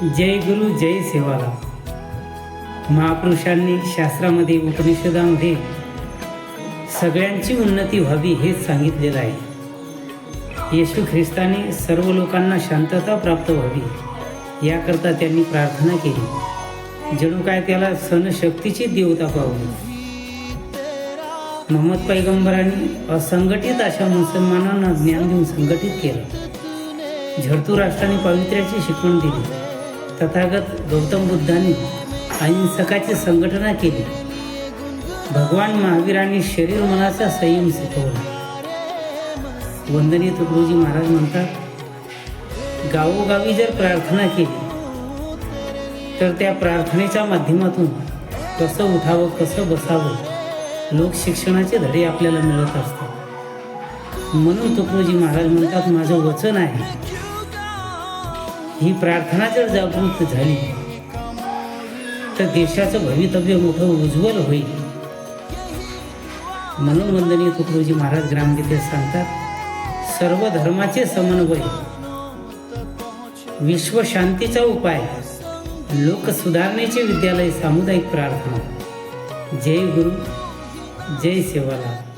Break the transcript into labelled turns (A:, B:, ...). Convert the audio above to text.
A: जय गुरु जय सेवाला. महापुरुषांनी शास्त्रामध्ये उपनिषदामध्ये सगळ्यांची उन्नती व्हावी हेच सांगितलेलं आहे. येशू ख्रिस्ताने सर्व लोकांना शांतता प्राप्त व्हावी याकरता त्यांनी प्रार्थना केली. जणू काय त्याला सनशक्तीची देवता पावली. मोहम्मद पैगंबरांनी असंघटित अशा मुसलमानांना ज्ञान देऊन संघटित केलं. झरतू राष्ट्राने पावित्र्याची शिकवण दिली. तथागत गौतम बुद्धांनी अहिंसकाची संघटना केली. भगवान महावीरांनी शरीर मनाचा संयम शिकवला. वंदनीय तुकडोजी महाराज म्हणतात, गावोगावी जर प्रार्थना केली तर त्या प्रार्थनेच्या माध्यमातून कसं उठावं कसं बसावं लोक शिक्षणाचे धडे आपल्याला मिळत असतात. म्हणून तुकडोजी महाराज म्हणतात, माझं वचन आहे ही प्रार्थना जर जागृत झाली तर देशाचं भवितव्य मोठं उज्ज्वल होईल. म्हणून वंदनीय तुकडोजी महाराज ग्रामगीतेत सांगतात, सर्व धर्माचे समन्वय, विश्व शांतीचा उपाय, लोक सुधारणेचे विद्यालय, सामुदायिक प्रार्थना. जय गुरु जय सेवालाल.